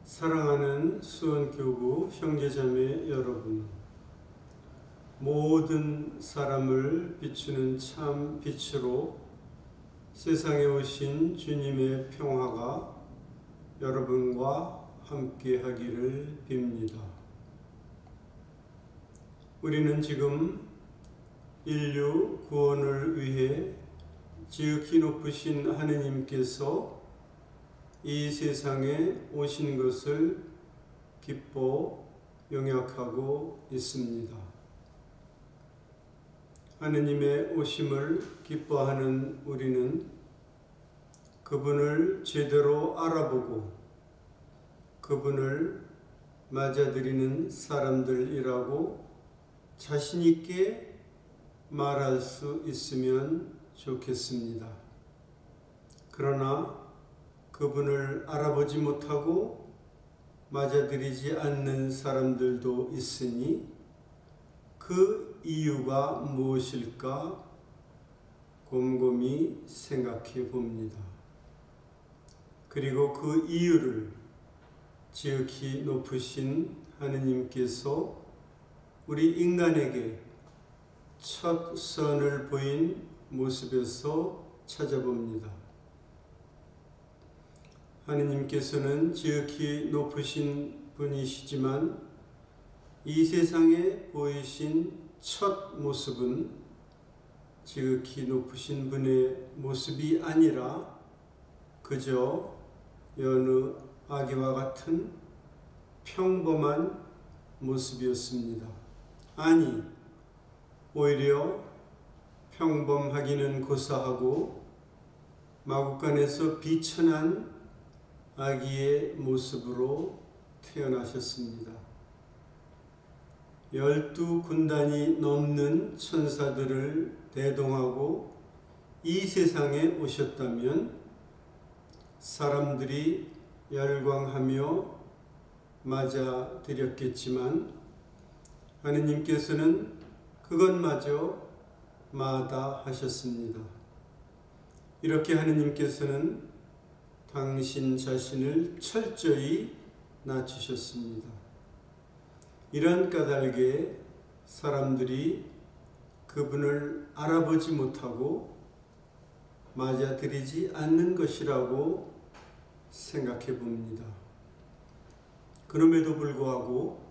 사랑하는 수원교구 형제자매 여러분, 모든 사람을 비추는 참 빛으로 세상에 오신 주님의 평화가 여러분과 함께 하기를 빕니다. 우리는 지금 인류 구원을 위해 지극히 높으신 하느님께서 이 세상에 오신 것을 기뻐 영약하고 있습니다. 하느님의 오심을 기뻐하는 우리는 그분을 제대로 알아보고 그분을 맞아들이는 사람들이라고 자신 있게 말할 수 있으면 좋겠습니다. 그러나 그분을 알아보지 못하고 맞아들이지 않는 사람들도 있으니 그 이유가 무엇일까 곰곰이 생각해 봅니다. 그리고 그 이유를 지극히 높으신 하느님께서 우리 인간에게 첫 선을 보인 모습에서 찾아봅니다. 하느님께서는 지극히 높으신 분이시지만 이 세상에 보이신 첫 모습은 지극히 높으신 분의 모습이 아니라 그저 여느 아기와 같은 평범한 모습이었습니다. 아니, 오히려 평범하기는 고사하고 마구간에서 비천한 아기의 모습으로 태어나셨습니다. 12군단이 넘는 천사들을 대동하고 이 세상에 오셨다면 사람들이 열광하며 맞아들였겠지만 하느님께서는 그것마저 마다하셨습니다. 이렇게 하느님께서는 당신 자신을 철저히 낮추셨습니다. 이런 까닭에 사람들이 그분을 알아보지 못하고 맞아들이지 않는 것이라고 생각해 봅니다. 그럼에도 불구하고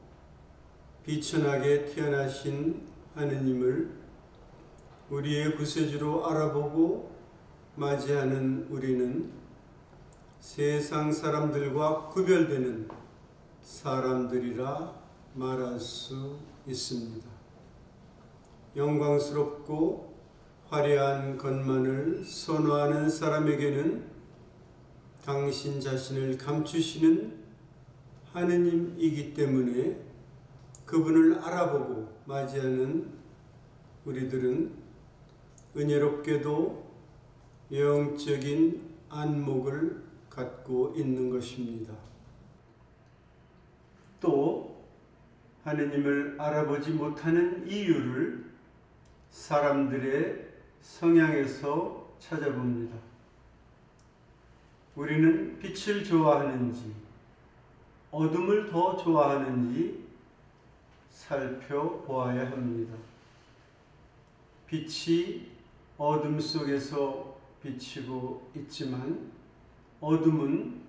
비천하게 태어나신 하느님을 우리의 구세주로 알아보고 맞이하는 우리는 세상 사람들과 구별되는 사람들이라 말할 수 있습니다. 영광스럽고 화려한 것만을 선호하는 사람에게는 당신 자신을 감추시는 하느님이기 때문에 그분을 알아보고 맞이하는 우리들은 은혜롭게도 영적인 안목을 갖고 있는 것입니다. 또 하느님을 알아보지 못하는 이유를 사람들의 성향에서 찾아봅니다. 우리는 빛을 좋아하는지 어둠을 더 좋아하는지 살펴보아야 합니다. 빛이 어둠 속에서 비치고 있지만 어둠은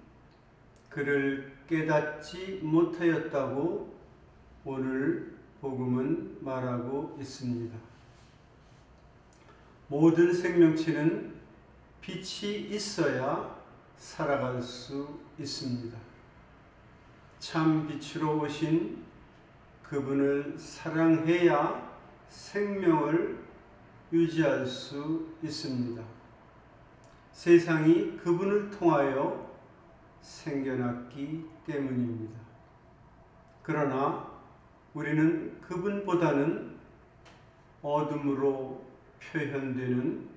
그를 깨닫지 못하였다고 오늘 복음은 말하고 있습니다. 모든 생명체는 빛이 있어야 살아갈 수 있습니다. 참 빛으로 오신 그분을 사랑해야 생명을 유지할 수 있습니다. 세상이 그분을 통하여 생겨났기 때문입니다. 그러나 우리는 그분보다는 어둠으로 표현되는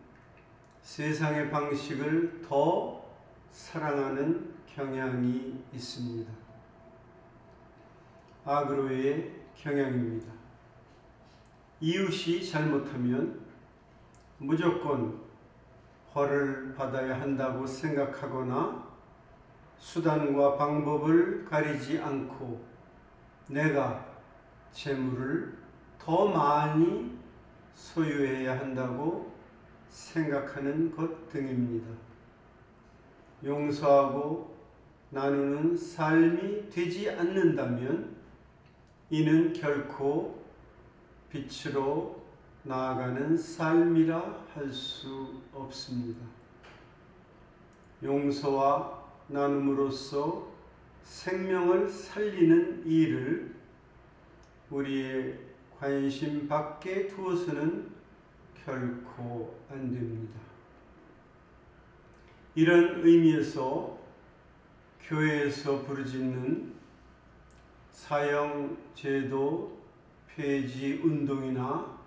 세상의 방식을 더 사랑하는 경향이 있습니다. 아그로의 경향입니다. 이웃이 잘못하면 무조건 벌을 받아야 한다고 생각하거나 수단과 방법을 가리지 않고 내가 재물을 더 많이 소유해야 한다고 생각하는 것 등입니다. 용서하고 나누는 삶이 되지 않는다면 이는 결코 빛으로 나아가는 삶이라 할 수 없습니다. 용서와 나눔으로써 생명을 살리는 일을 우리의 관심 밖에 두어서는 결코 안 됩니다. 이런 의미에서 교회에서 부르짖는 사형제도 폐지 운동이나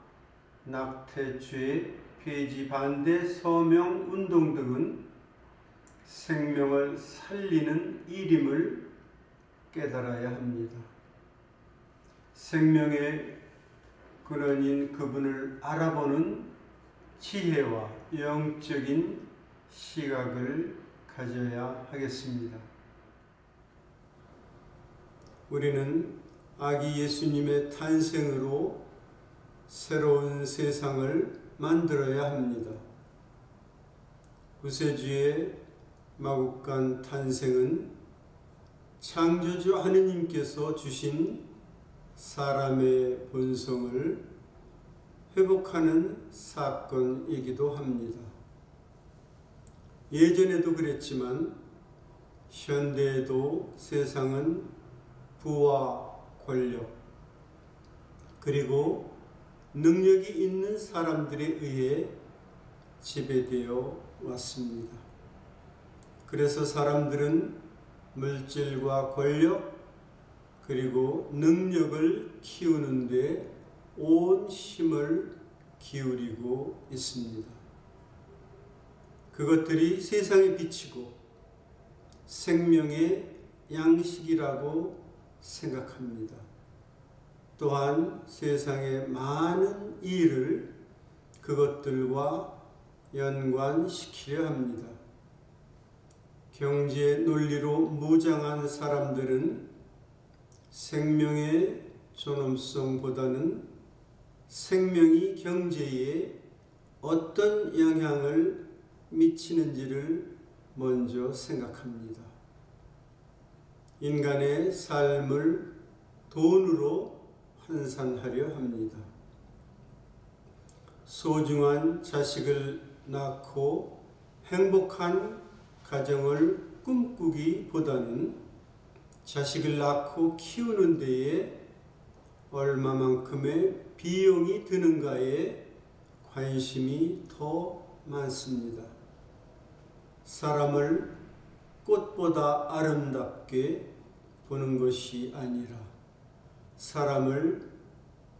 낙태죄 폐지 반대 서명 운동 등은 생명을 살리는 일임을 깨달아야 합니다. 생명의 근원인 그분을 알아보는 지혜와 영적인 시각을 가져야 하겠습니다. 우리는 아기 예수님의 탄생으로 새로운 세상을 만들어야 합니다. 구세주의 마국간 탄생은 창조주 하느님께서 주신 사람의 본성을 회복하는 사건이기도 합니다. 예전에도 그랬지만 현대에도 세상은 부와 권력 그리고 능력이 있는 사람들에 의해 지배되어 왔습니다. 그래서 사람들은 물질과 권력 그리고 능력을 키우는데 온 힘을 기울이고 있습니다. 그것들이 세상의 빛이고 생명의 양식이라고 생각합니다. 또한 세상의 많은 일을 그것들과 연관시키려 합니다. 경제 논리로 무장한 사람들은 생명의 존엄성보다는 생명이 경제에 어떤 영향을 미치는지를 먼저 생각합니다. 인간의 삶을 돈으로 환산하려 합니다. 소중한 자식을 낳고 행복한 가정을 꿈꾸기보다는 자식을 낳고 키우는 데에 얼마만큼의 비용이 드는가에 관심이 더 많습니다. 사람을 꽃보다 아름답게 보는 것이 아니라 사람을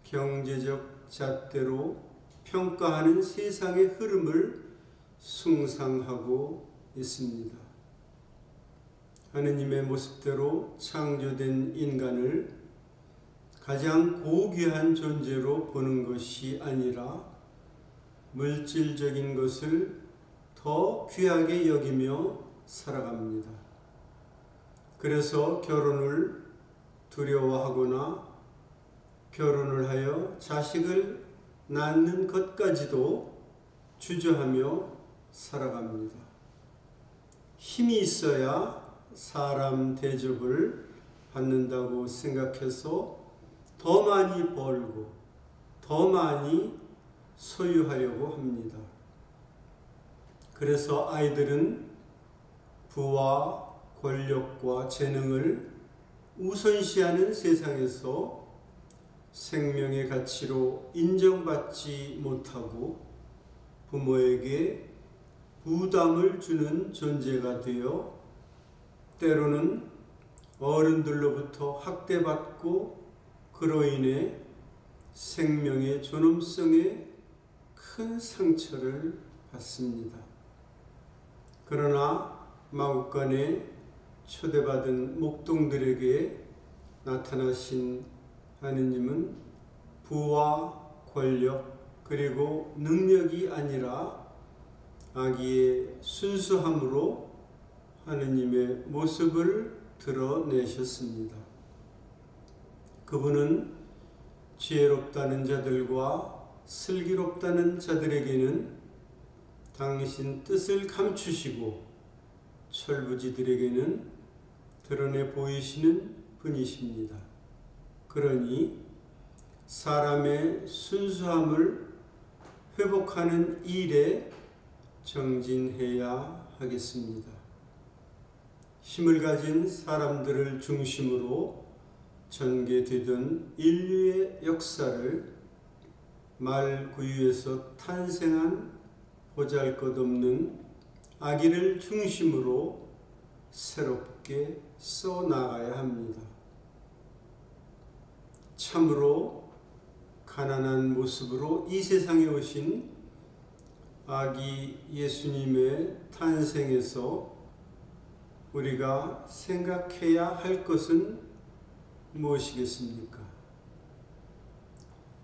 경제적 잣대로 평가하는 세상의 흐름을 숭상하고 있습니다. 하느님의 모습대로 창조된 인간을 가장 고귀한 존재로 보는 것이 아니라 물질적인 것을 더 귀하게 여기며 살아갑니다. 그래서 결혼을 두려워하거나 결혼을 하여 자식을 낳는 것까지도 주저하며 살아갑니다. 힘이 있어야 사람 대접을 받는다고 생각해서 더 많이 벌고 더 많이 소유하려고 합니다. 그래서 아이들은 부와 권력과 재능을 우선시하는 세상에서 생명의 가치로 인정받지 못하고 부모에게 부담을 주는 존재가 되어 때로는 어른들로부터 학대받고 그로 인해 생명의 존엄성에 큰 상처를 받습니다. 그러나 마국간에 초대받은 목동들에게 나타나신 하느님은 부와 권력 그리고 능력이 아니라 아기의 순수함으로 하느님의 모습을 드러내셨습니다. 그분은 지혜롭다는 자들과 슬기롭다는 자들에게는 당신 뜻을 감추시고 철부지들에게는 드러내 보이시는 분이십니다. 그러니 사람의 순수함을 회복하는 일에 정진해야 하겠습니다. 힘을 가진 사람들을 중심으로 전개되던 인류의 역사를 말구유에서 탄생한 보잘것없는 아기를 중심으로 새롭게 써나가야 합니다. 참으로 가난한 모습으로 이 세상에 오신 아기 예수님의 탄생에서 우리가 생각해야 할 것은 무엇이겠습니까?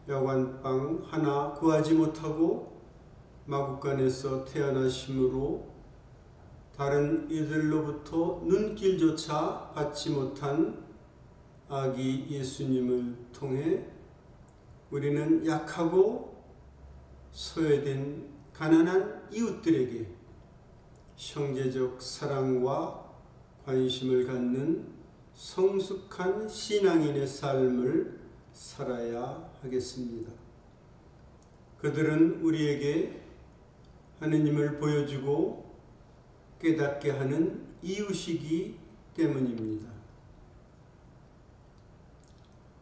야관빵 하나 구하지 못하고 마구간에서 태어나심으로 다른 이들로부터 눈길조차 받지 못한 아기 예수님을 통해 우리는 약하고 소외된 가난한 이웃들에게 형제적 사랑과 관심을 갖는 성숙한 신앙인의 삶을 살아야 하겠습니다. 그들은 우리에게 하느님을 보여주고 깨닫게 하는 이웃이기 때문입니다.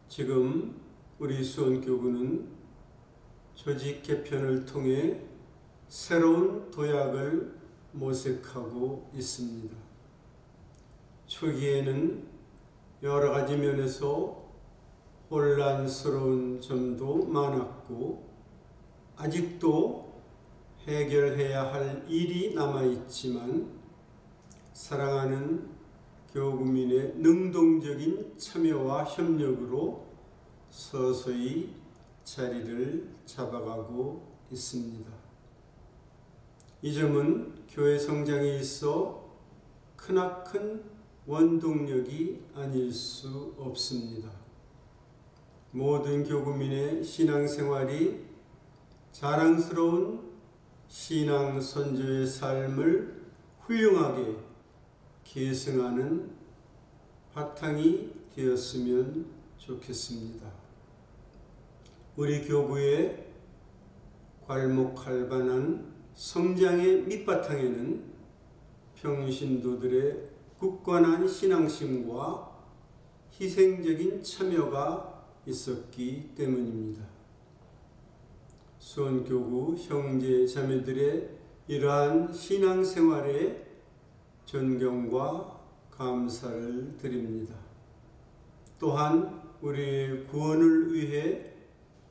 지금 우리 수원교구는 조직 개편을 통해 새로운 도약을 모색하고 있습니다. 초기에는 여러 가지 면에서 혼란스러운 점도 많았고 아직도 해결해야 할 일이 남아있지만 사랑하는 교구민의 능동적인 참여와 협력으로 서서히 자리를 잡아가고 있습니다. 이 점은 교회 성장에 있어 크나큰 원동력이 아닐 수 없습니다. 모든 교구민의 신앙생활이 자랑스러운 신앙 선조의 삶을 훌륭하게 계승하는 바탕이 되었으면 좋겠습니다. 우리 교구의 괄목할반한 성장의 밑바탕에는 평신도들의 굳건한 신앙심과 희생적인 참여가 있었기 때문입니다. 수원교구 형제 자매들의 이러한 신앙생활에 존경과 감사를 드립니다. 또한 우리의 구원을 위해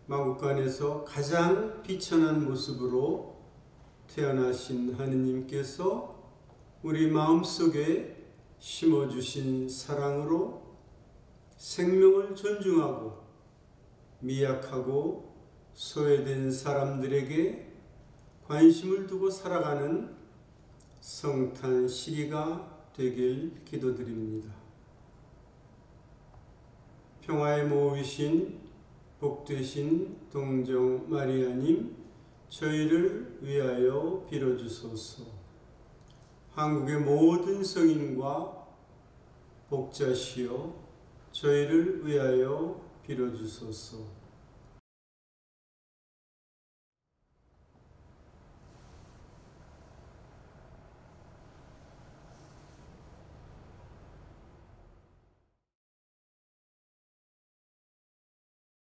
마국간에서 가장 비천한 모습으로 태어나신 하느님께서 우리 마음속에 심어주신 사랑으로 생명을 존중하고 미약하고 소외된 사람들에게 관심을 두고 살아가는 성탄 시리가 되길 기도드립니다. 평화의 모으신 복되신 동정 마리아님, 저희를 위하여 빌어주소서. 한국의 모든 성인과 복자시여 저희를 위하여 빌어주소서.